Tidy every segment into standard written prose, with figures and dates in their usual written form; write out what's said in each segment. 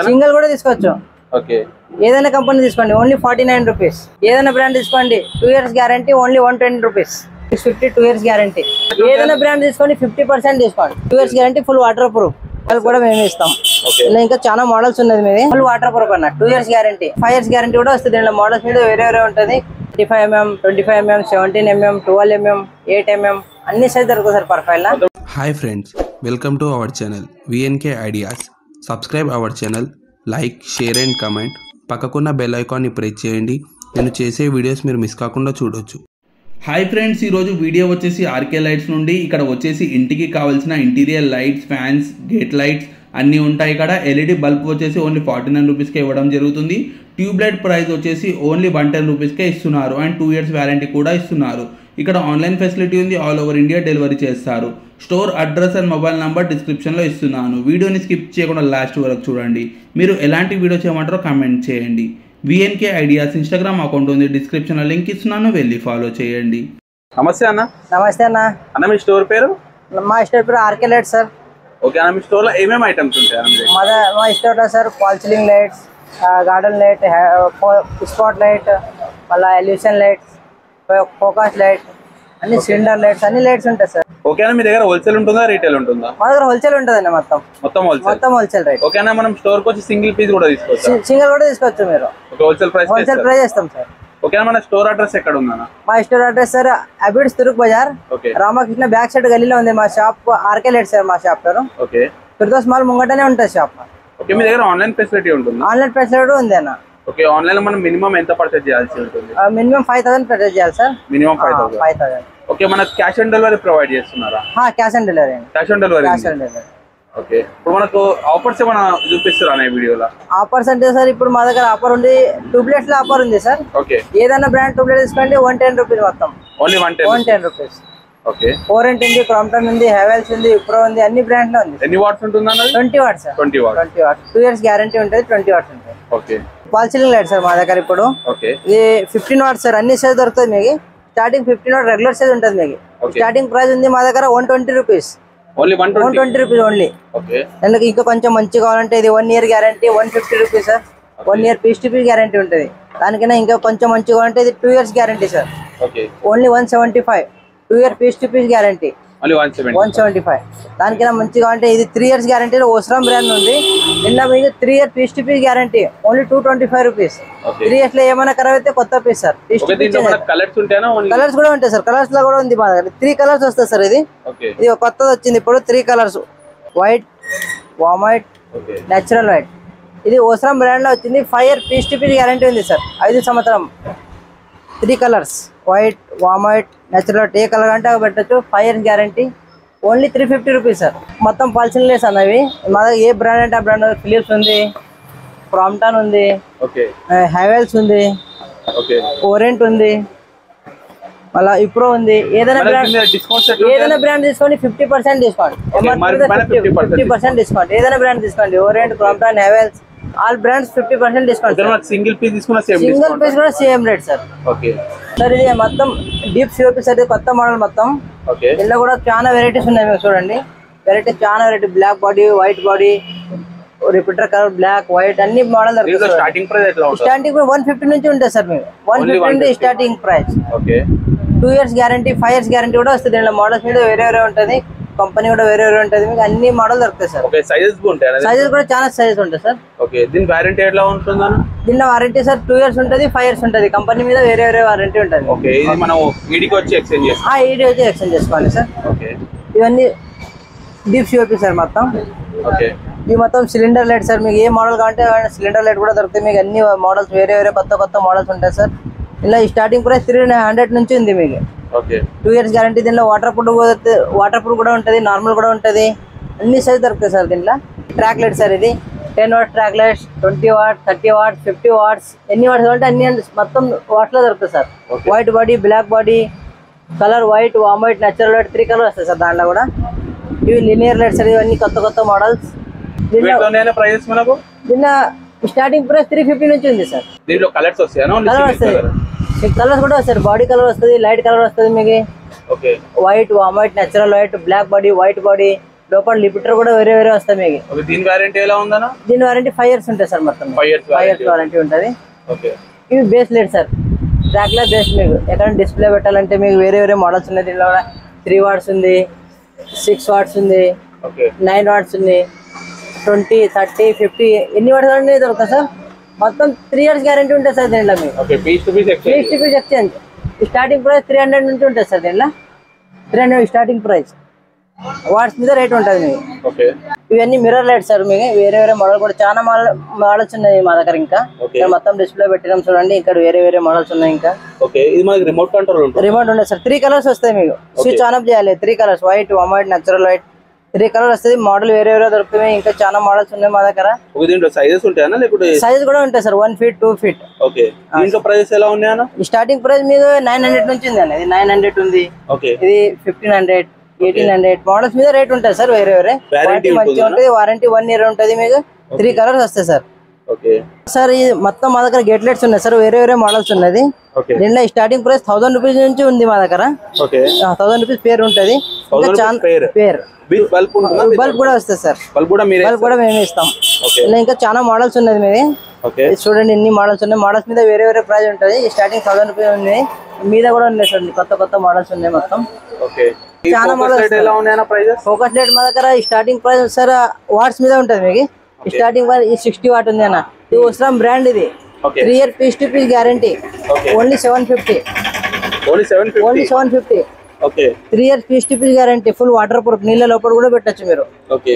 Single కూడా తీసుకోవచ్చు. Okay, ఏదైనా కంపెనీ తీసుకోండి ఓన్లీ 49 రూపీస్. ఏదైనా బ్రాండ్ తీసుకోండి 2 years guarantee only 120 rupees. 650 2 years guarantee. ఏదైనా బ్రాండ్ తీసుకోండి 50% తీసుకోండి. 2 years guarantee full water proof కూడా మేము ఇస్తాం. ఇలా ఇంకా చాలా మోడల్స్ ఉన్నది మీది ఫుల్ వాటర్ ప్రూఫ్ అన్న. 2 years గ్యారంటీ 5 years గ్యారంటీ కూడా వస్తుంది. ఇలా మోడల్స్ మీద వేరే వేరే ఉంటుంది. 35mm, 25mm, 17mm, 12mm, 8mm అన్ని సైజ్ దొరుకుతాయి sir profile. Hi friends, welcome to our channel VNK ideas. Subscribe our channel, like, share and comment. పక్కకున్న బెల్ ఐకాన్ని ప్రెస్ చేయండి. నేను చేసే వీడియోస్ మీరు మిస్ కాకుండా చూడొచ్చు. హాయ్ ఫ్రెండ్స్, ఈరోజు వీడియో వచ్చేసి ఆర్కే లైట్స్ నుండి. ఇక్కడ వచ్చేసి ఇంటికి కావాల్సిన interior lights, fans, gate lights అన్నీ ఉంటాయి. ఇక్కడ ఎల్ఈడి బల్బ్ వచ్చేసి ఓన్లీ 49 రూపీస్కే ఇవ్వడం జరుగుతుంది. ట్యూబ్ లైట్ ప్రైస్ వచ్చేసి ఓన్లీ 110 రూపీస్కే ఇస్తున్నారు. అండ్ 2 years వ్యారంటీ కూడా ఇస్తున్నారు. ఇక్కడ ఆన్లైన్ ఫెసిలిటీ ఉంది. ఆల్ ఓవర్ ఇండియా డెలివరీ చేస్తారు. Store address and mobile number డిస్క్రిప్షన్లో ఇస్తున్నాను. వీడియోని స్కిప్ చేయకుండా లాస్ట్ వరకు చూడండి. మీరు ఎలాంటి వీడియో చేయమంటారో కామెంట్ చేయండి. VNK ఐడియాస్ ఇన్స్టాగ్రామ్ అకౌంట్ ఉంది, డిస్క్రిప్షన్లో లింక్ ఇస్తున్నాను, వెళ్ళి ఫాలో చేయండి. నమస్తే అన్న. నమస్తే అన్న. అన్న మీ స్టోర్ పేరు? మా స్టోర్ పేరు ఆర్కే లైట్ సార్. ఓకే అన్న, మీ స్టోర్ లో ఏమేమి ఐటమ్స్ ఉంటాయి? మా స్టోర్ లో sir fall ceiling lights, garden light, spot light, మళ్ళీ ఎల్యూషన్ లైట్స్, ఫోకస్ లైట్, అన్ని సిలిండర్ లైట్స్, అన్ని లైట్స్ ఉంటాయి సార్. ఓకే అన్న, మీ దగ్గర హోల్సేల్ ఉంటుందా, రీటైల్ ఉంటుందా? మా దగ్గర హోల్సేల్ ఉంటుందండి. మొత్తం హోల్సేల్ రైట్. ఓకే అన్న, మనం స్టోర్ కి వచ్చి సింగిల్ పీస్ కూడా తీసుకోవచ్చు. సింగిల్ కూడా తీసుకోవచ్చు మీరు. హోల్సేల్ ప్రైస్ ఇస్తాం సార్. ఓకే అన్న, మన స్టోర్ అడ్రస్ ఎక్కడ ఉందన్న? మా store address sir Abids Troop Bazar, Ramakrishna back side గల్లీలో ఉంది మా షాప్. ఆర్కే లైట్ సార్ మా షాప్ పేరు. ఓకే, ఫిర్దోస్ మాల్ ముంగటనే ఉంటుంది షాప్. ఓకే, మీ దగ్గర ఆన్లైన్ ఫెసిలిటీ ఉంటుంది? ఆన్లైన్ ఫెసిలిటీ ఉంది అన్న. ఓకే, ఆన్లైన్ లో మనం మినిమం ఎంత పర్చేజ్ చేయాల్సి ఉంటుంది? మినిమం 5000 పర్చేజ్ చేయాలి సార్. మినిమం 5000. ఓకే, మన క్యాష్ ఆన్ డెలివరీ ప్రొవైడ్ చేస్తున్నారా? Cash on delivery. ఓకే, ఇప్పుడు మనకు ఆఫర్స్ ఏమైనా చూపిస్తారా ఈ వీడియోలో? ఆఫర్స్ అంటే సార్ ఇప్పుడు మా దగ్గర ఆఫర్ ఉంది. ట్యూబ్లెట్స్ లో ఆఫర్ ఉంది సార్. ఓకే, ఏదైనా బ్రాండ్ ట్యూబ్లెట్ తీసుకోండి 110 రూపీస్ మొత్తం. Only 110 rupees. ఓకే, 400 ఉంది, క్రాంప్టన్ ఉంది, హెవెల్స్ ఉంది, విప్రో ఉంది, అన్ని బ్రాండ్ లో ఉంది. ఎన్ని వాట్స్ ఉంటుంది అన్న? 20 watts sir. 20 watts. 2 years guarantee ఉంటుంది. 20 వాట్స్ ఉంటుంది. Okay, fall ceiling light sir మా దగ్గర ఇప్పుడు. ఓకే, ఇది 15 వాట్స్ సార్. అన్ని సైజ్ దొరుకుతుంది మీకు. స్టార్టింగ్ 15 వాట్ రెగ్యులర్ సైజ్ ఉంటుంది మీకు. స్టార్టింగ్ ప్రైస్ ఉంది మా దగ్గర 120 rupees. Only 120 rupees only. Okay, దానికి ఇంకా కొంచెం మంచి కావాలంటే ఇది 1 year guarantee 150 rupees sir. 1 year piece to piece guarantee ఉంటుంది. దానికైనా ఇంకా కొంచెం మంచిగా అంటే ఇది 2 years guarantee sir. Okay, only 175. 2 year piece to piece guarantee only 175. దానికైనా మంచిగా అంటే ఇది 3 years గ్యారంటీలో ఓస్రామ్ బ్రాండ్ ఉంది. నిన్న మీకు 3 year piece to piece guarantee only 225 rupees. 3 years లో ఏమైనా ఖరాబ్ అయితే కొత్త పీస్ సార్. కలర్స్ కూడా ఉంటాయి సార్. కలర్స్ లో కూడా ఉంది మా దగ్గర. 3 కలర్స్ వస్తాయి సార్. ఇది కొత్తది వచ్చింది ఇప్పుడు. 3 colours, white, warm white, natural white. ఇది ఓస్రామ్ బ్రాండ్ లో వచ్చింది. 5 year piece to piece guarantee ఉంది సార్. 5 సంవత్సరం. 3 colours, white, warm white, natural white. ఏ కలర్ అంటే పెట్టచ్చు. 5 years guarantee only 350 rupees sir. మొత్తం పాల్సిన్ లేస్ అన్నవి మా దగ్గర. ఏ బ్రాండ్ అంటే ఆ బ్రాండ్. ఫిలిప్స్ ఉంది, క్రాంప్టన్ ఉంది, హెవెల్స్ ఉంది, ఓరెంట్ ఉంది, మళ్ళీ విప్రో ఉంది. ఏదైనా బ్రాండ్ తీసుకోండి 50% డిస్కౌంట్. 50% డిస్కౌంట్. ఏదైనా బ్రాండ్ తీసుకోండి. Orient, Crompton, Havells, all brands 50% discount. Single piece తీసుకున్న సింగిల్ పీస్ కూడా same rate sir. Okay sir, ఇది మొత్తం డీప్ సిఓపి సార్. ఇది కొత్త మోడల్ మొత్తం. ఇందులో కూడా చాలా వెరైటీస్ ఉన్నాయి మీకు చూడండి. వెరైటీస్ చాలా variety. Black body, white body, repeater colour, black, white, అన్ని మోడల్ దొరుకుతాయి. స్టార్టింగ్ ప్రైస్ 150 నుంచి ఉంటుంది సార్ మీకు. 150 నుండి starting price. 2 years guarantee, 5 years guarantee కూడా వస్తుంది. ఇందులో మోడల్స్ మీద వేరే వేరే ఉంటుంది. కంపెనీ కూడా వేరే వేరే ఉంటుంది. మీకు అన్ని మోడల్ దొరుకుతాయి సార్. సైజెస్ కూడా చాలా సైజెస్ ఉంటాయి సార్. దీని వారంటీ ఎట్లా ఉంటుంది? దీనిలో వారంటీ సార్ 2 years ఉంటుంది, 5 years ఉంటుంది. కంపెనీ మీద వేరే వేరే వారంటీ ఉంటుంది. ఈడీకి వచ్చి ఎక్స్చేంజ్ చేసుకోవాలి సార్. ఇవన్నీ డీప్ సిఓపి సార్ మొత్తం. ఇది మొత్తం సిలిండర్ లైట్ సార్. మీకు ఏ మోడల్ కావాలంటే సిలిండర్ లైట్ కూడా దొరుకుతాయి. మీకు అన్ని మోడల్స్ వేరే వేరే కొత్త మోడల్స్ ఉంటాయి సార్. ఇలా స్టార్టింగ్ ప్రైస్ 300 నుంచి ఉంది మీకు. 2 years గ్యారంటీ. దీనిలో వాటర్ ప్రూఫ్ కూడా ఉంటుంది, నార్మల్ కూడా ఉంటుంది. అన్ని సైజ్ దొరుకుతాయి సార్. దీంట్లో ట్రాక్ లైట్ సార్. ఇది 10 watts track lights, 20 watts, 30 watts, 50 watts. ఎన్ని వాట్స్ కావాలంటే అన్ని మొత్తం వాట్స్ లో దొరుకుతాయి sir. White body, black body, colour white, warm white, natural white, 3 colour వస్తాయి సార్ దాంట్లో కూడా. ఇవి లినియర్ లైట్స్ సార్. ఇవన్నీ కొత్త మోడల్స్. దీనిలో స్టార్టింగ్ ప్రైస్ 350 నుంచి ఉంది సార్. దీంట్లో కలర్స్ వస్తాయి. కలర్స్ కూడా వస్తాయి. బాడీ కలర్ వస్తుంది, లైట్ కలర్ వస్తుంది మీకు. White, warm white, natural white, black body, white body, లోపల లిపిటర్ కూడా వేరే వేరే వస్తాయి మీకు. ఓకే, దీని వారంటీ ఎలా ఉందన్న? దీని వారంటీ 5 years ఉంటుంది సార్. మొత్తం 5 years వారంటీ ఉంటుంది. ఓకే, ఇవి బేస్ లేదు సార్, ట్రాక్లర్ బేస్. మీకు ఎక్కడ డిస్ప్లే పెట్టాలంటే మీకు వేరే వేరే మోడల్స్ ఉన్నాయి. దీనిలో కూడా 3 watts ఉంది, 6 watts ఉంది, 9 watts ఉంది, 20, 30, 50 ఎన్ని వాట్స్ అనేది దొరుకుతుంది సార్. మొత్తం 3 years గ్యారంటీ ఉంటుంది సార్ దీనిలో మీకు. Piece to piece exchange. Starting price 300 నుంచి ఉంటుంది సార్ దీనిలో. 300 స్టార్టింగ్ ప్రైస్. వాట్స్ మీద రేట్ ఉంటుంది మీకు. ఇవన్నీ మిర్రర్ లైట్స్ సార్. మీకు వేరే వేరే మోడల్ కూడా చాలా మోడల్స్ ఉన్నాయి మా దగ్గర. ఇంకా మొత్తం డిస్ప్లే పెట్టినాం చూడండి. ఇక్కడ వేరే వేరే మోడల్స్ ఉన్నాయి. ఇంకా రిమోట్ కంట్రోల్ ఉంటుంది సార్. 3 colors వస్తాయి మీకు. స్విచ్ ఆన్ ఆఫ్ చేయాలి. 3 colors, white, white, natural white, 3 colors వస్తుంది. మోడల్ వేరే వేరే దొరుకుతాయి. ఇంకా చాలా మోడల్స్ ఉన్నాయి మా దగ్గర. సైజెస్ ఉంటాయా? లేకపోతే సైజ్ కూడా ఉంటాయి సార్. 1 feet, 2 feet. ఓకే, దీంట్లో ప్రైస్ ఎలా ఉన్నాయన్నా? స్టార్టింగ్ ప్రైస్ మీకు 900 నుంచి ఉంది అన్న. ఇది 900 ఉంది. ఇది 1500, 1800 మోడల్స్ మీద రేట్ ఉంటుంది సార్. వేరే వేరే మంచిగా ఉంటుంది. వారంటీ 1 year ఉంటుంది మీకు. 3 colors వస్తాయి సార్. సార్ ఇది మొత్తం మా దగ్గర గేట్ లైట్స్ ఉన్నాయి సార్. వేరే వేరే మోడల్స్ ఉన్నది. దీంట్లో స్టార్టింగ్ ప్రైస్ 1000 rupees నుంచి ఉంది మా దగ్గర. 1000 rupees పేరు ఉంటుంది. బల్బ్ కూడా వస్తుంది సార్. బల్బ్ కూడా మేమే ఇస్తాం. ఇంకా చాలా మోడల్స్ ఉన్నది మీది. చూడండి ఎన్ని మోడల్స్ ఉన్నాయి. మోడల్స్ మీద వేరే వేరే ప్రైస్ ఉంటుంది. స్టార్టింగ్ 1000 rupees ఉంది. మీద కూడా ఉన్నాయి చూడండి. కొత్త మోడల్స్ ఉన్నాయి మొత్తం. చాలా మోడల్స్. ఫోకస్ లైట్ మా దగ్గర స్టార్టింగ్ ప్రైస్ సార్ వాట్స్ మీద ఉంటుంది మీకు. స్టార్టింగ్ ప్రైస్ 60 watt ఉంది అన్న. ఇది ఉస్రామ్ బ్రాండ్. ఇది 3 year piece to piece guarantee. Only 750. 3 years piece to piece guarantee. Full waterproof. నీళ్ళ లోపల కూడా పెట్టచ్చు మీరు.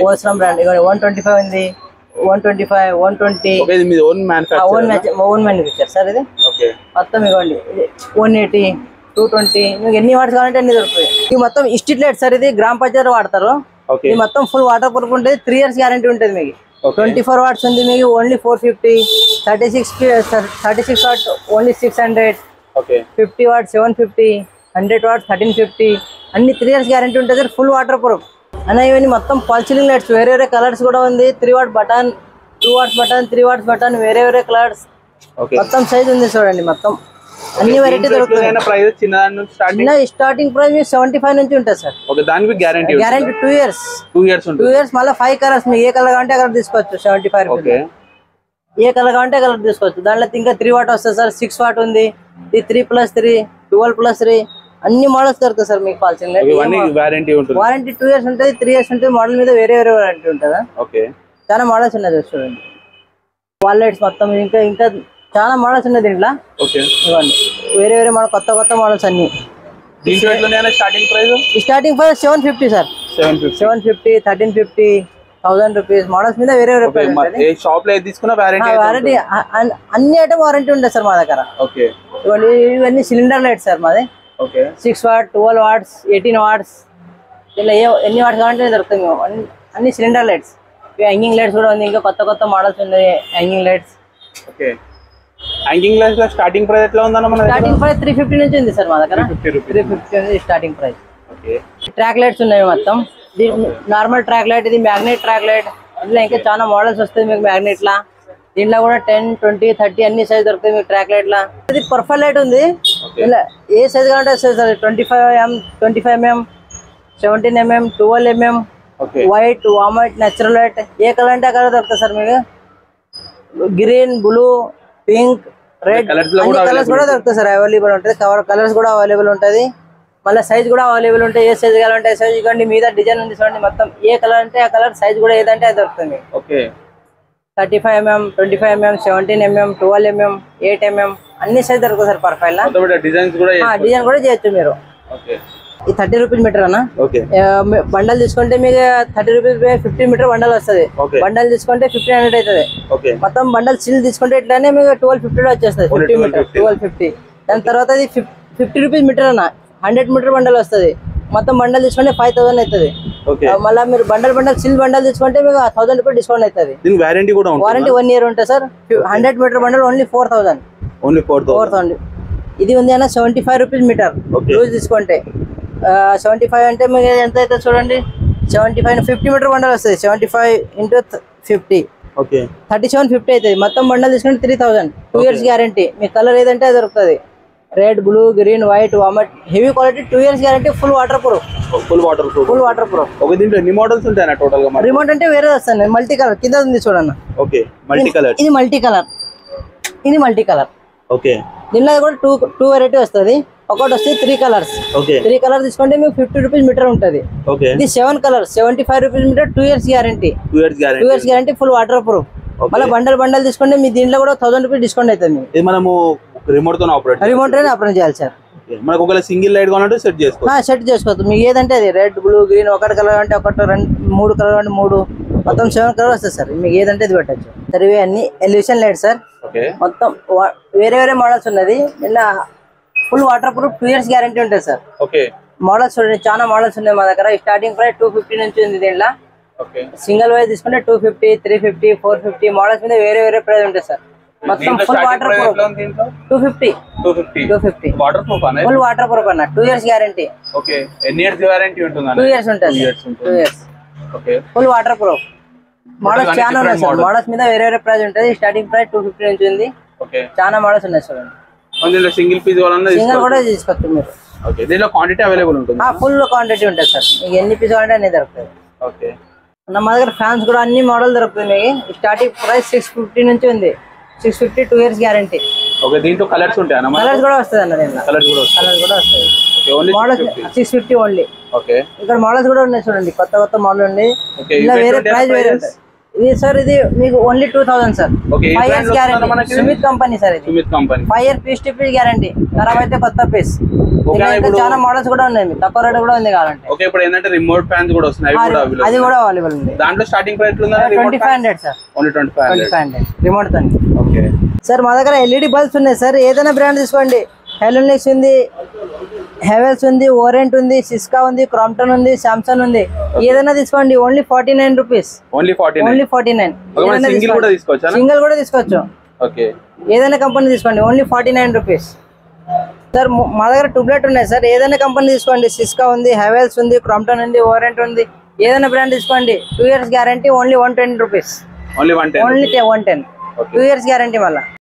ఉస్రామ్ బ్రాండ్. 125 ఉంది, 125, 120. ఓన్ మ్యానుఫ్యాక్చర్ సార్ ఇది మొత్తం. ఇవ్వండి 180, 220. మీకు ఎన్ని వాట్స్ కావాలంటే అన్ని దొరుకుతాయి. ఇది మొత్తం స్ట్రీట్ లైట్ సార్. ఇది గ్రామ పంచాయతీ వాడతారు. ఇది మొత్తం ఫుల్ వాటర్ ప్రూఫ్ ఉంటుంది. 3 years గ్యారంటీ ఉంటుంది మీకు. 24 watts ఉంది మీకు. Only 450. 36 watt only 600. 50 watt 750. 100 watt 1350. అన్ని 3 years గ్యారంటీ ఉంటుంది సార్. ఫుల్ వాటర్ ప్రూఫ్ అన్న. ఇవన్నీ మొత్తం పల్సిలింగ్ లైట్స్. వేరే వేరే కలర్స్ కూడా ఉంది. 3 watt button, 2 watts button, 3 watts button, వేరే వేరే కలర్స్. మొత్తం సైజ్ ఉంది చూడండి. మొత్తం అన్ని వెరైటీ దొరుకుతాయి. చిన్న స్టార్టింగ్ ప్రైస్ 75 నుంచి ఉంటుంది సార్. Guarantee 2 years. 2 years మళ్ళీ 5 colors. మీకు ఏ కలర్ కావాలంటే కలర్ తీసుకోవచ్చు. 75 rupees. ఏ కలర్ కావాలంటే కలర్ తీసుకోవచ్చు. దాంట్లో ఇంకా 3 watt వస్తుంది సార్. 6 watt ఉంది. ఇది 3+3, 12+3 అన్ని మోడల్స్ దొరుకుతాయి సార్ మీకు. పాల్సింగ్ వారంటీ 2 years ఉంటుంది, 3 years ఉంటుంది. మోడల్ మీద వేరే వేరే వారంటీ ఉంటుందా. చాలా మోడల్స్ ఉన్నాయి చూడండి. వాల్ లైట్స్ మొత్తం ఇంకా చాలా మోడల్స్ ఉన్నాయి దీంట్లో. ఇవ్వండి వేరే వేరే మోడల్, కొత్త మోడల్స్ అన్ని. Starting price 750 sir. 750, 1350, 1000 rupees models మీద వేరే వేరే ప్రైస్. వారంటీ అన్ని ఐటమ్ వారంటీ ఉంటుంది సార్ మా దగ్గర. ఇవన్నీ సిలిండర్ లైట్స్ సార్ మాది. 6 watt, 12 watts, 18 watts. ఇలా ఎన్ని వాట్స్ కావాలంటే దొరుకుతాయి మేము. అన్ని సిలిండర్ లైట్స్. హ్యాంగింగ్ లైట్స్ కూడా ఉంది. ఇంకా కొత్త మోడల్స్ ఉన్నాయి హ్యాంగింగ్ లైట్స్. స్టార్టింగ్ ప్రైస్ ఎట్లా ఉందన్న? స్టార్టింగ్ ప్రైస్ 350 నుంచి ఉంది సార్ మా దగ్గర. 350 ఉంది స్టార్టింగ్ ప్రైస్. ట్రాక్ లైట్స్ ఉన్నాయి మొత్తం. నార్మల్ ట్రాక్ లైట్, ఇది మ్యాగ్నెట్ ట్రాక్ లైట్. ఇందులో ఇంకా చాలా మోడల్స్ వస్తాయి మీకు మ్యాగ్నెట్ లా. దీంట్లో కూడా 10, 20, 30 అన్ని సైజ్ దొరుకుతాయి మీకు ట్రాక్ లైట్ లా. ఇది పర్ఫెక్ట్ లైట్ ఉంది. ఇలా ఏ సైజ్ కావాలంటే size 25mm, 25mm, 17mm, 12mm, white, warm white, natural white. ఏ కలర్ అంటే ఆ కలర్ దొరుకుతుంది సార్ మీకు. గ్రీన్, బ్లూ, పింక్, రెడ్ అన్ని కలర్స్ కూడా దొరుకుతాయి సార్. అవైలబుల్ ఉంటుంది. కలర్స్ కూడా అవైలబుల్ ఉంటుంది. మళ్ళీ సైజ్ కూడా అవైలబుల్ ఉంటాయి. ఏ సైజ్ కావాలంటే సైజ్. ఇవ్వండి మీద డిజైన్ ఉంది చూడండి. మొత్తం ఏ కలర్ అంటే ఆ కలర్. సైజ్ కూడా ఏదంటే అది దొరుకుతుంది. 35mm, 25mm, 17mm, 12mm, 8mm అన్ని సైజ్ దొరుకుతాయి సార్. పర్ఫైల్ డిజైన్ కూడా చేయొచ్చు మీరు. ఈ 30 rupees మీటర్ అన్న. బండల్ తీసుకుంటే మీకు 30 rupees 50 meter బండల్ వస్తుంది. బండల్ తీసుకుంటే 1500 అవుతుంది. మొత్తం బండల్ సీల్ తీసుకుంటే ఇట్లానే మీకు 1250 వచ్చేస్తుంది. 50 meter 1250. దాని తర్వాత ఇది 50 rupees మీటర్ అన్న. 100 meter బండల్ వస్తుంది. మొత్తం బండల్ తీసుకుంటే 5000 అవుతుంది. మళ్ళీ మీరు బండల్ సీల్ బండల్ తీసుకుంటే మీకు 1000 rupees డిస్కౌంట్ అవుతుంది. వారంటీ 1 year ఉంటుంది సార్. 100 meter bundle only 4000. ఇది ఉంది అన్న 75 rupees మీటర్ లూజ్ తీసుకుంటే. 75 అంటే మీకు ఎంత అవుతుంది చూడండి. 75 50 meter బండల్ వస్తుంది. 75 × 50 3750 అవుతుంది. మొత్తం బండల్ తీసుకుంటే 3000. 2 years గ్యారంటీ. మీ కలర్ ఏదంటే అది దొరుకుతుంది. Red, blue, green, white, warm white, heavy quality 2 years guarantee, full waterproof. Full waterproof. Full waterproof. Okay, దీంట్లో ఎన్ని మోడల్స్ ఉంటాయన్న టోటల్ గా? రిమోట్ అంటే వేరే వస్తుంది, మల్టీ కలర్ కింద ఉంది చూడన్న. ఓకే, మల్టీ కలర్. ఇది మల్టీ కలర్, ఇది మల్టీ కలర్. ఓకే, దీనిలో కూడా టూ వెరైటీ వస్తుంది. ఒకటి వస్తే 3 కలర్స్. ఓకే, 3 కలర్ తీసుకుంటే మీకు 50 రూపీస్ మీటర్ ఉంటుంది. ఓకే, ఇది 7 colours 75 rupees metre, 2 years guarantee. 2 years guarantee. 2 years guarantee, full waterproof. మళ్ళీ బండల్ తీసుకుంటే మీ దీంట్లో కూడా 1000 రూపీస్ డిస్కౌంట్ అవుతుంది. ఇది మనము రిమోట్ తో ఆపరేట్ చేయాలి సార్. మనకు ఒకవేళ సింగిల్ లైట్ కావాలంటే సెట్ చేసుకోవచ్చు. సెట్ చేసుకోవచ్చు మీకు ఏదంటే అది. రెడ్, బ్లూ, గ్రీన్, ఒకటి కలర్ అంటే ఒకటి, 3 కలర్ అంటే 3, మొత్తం 7 కలర్ వస్తుంది సార్. మీకు ఏదంటే అది పెట్టచ్చు సార్. ఇవి అన్ని ఎలివేషన్ లైట్ సార్. మొత్తం వేరే మోడల్స్ ఉన్నది. ఇలా full water proof 2 years guarantee ఉంటుంది సార్. ఓకే, మోడల్స్ చూడండి, చాలా మోడల్స్ ఉన్నాయి మా దగ్గర. స్టార్టింగ్ ప్రైస్ 250 నుంచి ఉంది దీంట్లో. సింగిల్ వైజ్ తీసుకుంటే 250, 350, 450 మోడల్స్ మీద వేరే ప్రైస్ ఉంటాయి సార్. మొత్తం full water proof 250 water proof అన్న. ఫుల్ వాటర్ ప్రూఫ్ అన్న. 2 years గ్యారంటీ. ఓకే, ఎన్ని ఇయర్స్ గ్యారంటీ ఉంటుంది? 2 years ఉంటుంది. 2 years. Okay, full water proof. Models చాలా ఉన్నాయి సార్. మోడల్స్ మీద వేరే ప్రైస్ ఉంటుంది. స్టార్టింగ్ ప్రైస్ 250 నుంచి ఉంది. ఓకే, చాలా మోడల్స్ ఉన్నాయి చూడండి. దీంట్లో సింగిల్ పీస్ కావాలన్నా సింగిల్ కూడా తీసుకోవచ్చు మీరు. ఓకే, దీంట్లో క్వాంటిటీ అవైలబుల్ ఉంటుంది? ఫుల్ క్వాంటిటీ ఉంటుంది సార్. మీకు ఎన్ని పీస్ కావాలంటే అన్ని దొరుకుతాయి. ఓకే, మా దగ్గర ఫ్యాన్స్ కూడా అన్ని మోడల్ దొరుకుతుంది. మీకు స్టార్టింగ్ ప్రైస్ 650 నుంచి ఉంది. 650, 2 years గ్యారంటీ. ఓకే, దీంట్లో కలర్స్ ఉంటాయి అన్న? కలర్స్ కూడా వస్తుంది అన్న. దీంట్లో కలర్స్ కూడా వస్తాయి. Okay, only models 650 only. Okay, ఇక్కడ మోడల్స్ కూడా ఉన్నాయి చూడండి, కొత్త మోడల్ ఉంది. ఇలా వేరే ప్రైస్ వేరే ఉంటుంది. ఇది సార్ ఇది మీకు only 2000 sir. 5 years guarantee. Sumit company sir ఇది. Sumit company. 5 year piece to piece guarantee. ఖరాబ్ అయితే కొత్త పీస్. చాలా మోడల్స్ కూడా ఉన్నాయి, తక్కువ రేట్ కూడా ఉంది కావాలంటే. ఓకే, ఇప్పుడు ఏంటంటే రిమోట్ ఫ్యాన్స్ కూడా వస్తున్నాయి, అది కూడా అవైలబుల్ ఉంది. దాంట్లో స్టార్టింగ్ ప్రైస్ ఉందా? 2500 సార్. ఓన్లీ 2500 రిమోట్ తో. ఓకే సార్, మా దగ్గర ఎల్ఈడి బల్బ్స్ ఉన్నాయి సార్. ఏదైనా బ్రాండ్ తీసుకోండి. హెలోనిక్స్ ఉంది, హెవెల్స్ ఉంది, ఓరెంట్ ఉంది, సిస్కా ఉంది, క్రాంప్టన్ ఉంది, సామ్సంగ్ ఉంది. ఏదైనా తీసుకోండి. Only 49 rupees. ఓన్లీ 49. సింగిల్ కూడా తీసుకోవచ్చు? సింగిల్ కూడా తీసుకోవచ్చు. ఓకే, ఏదైనా కంపెనీ తీసుకోండి. Only 49 rupees sir. మా దగ్గర ట్యూబ్లైట్ ఉన్నాయి సార్. ఏదైనా కంపెనీ తీసుకోండి. సిస్కా ఉంది, హెవెల్స్ ఉంది, క్రాంప్టన్ ఉంది, ఓరెంట్ ఉంది. ఏదైనా బ్రాండ్ తీసుకోండి. 2 years guarantee. Only 110 rupees. Only 110. Only 110. 2 years guarantee మళ్ళీ.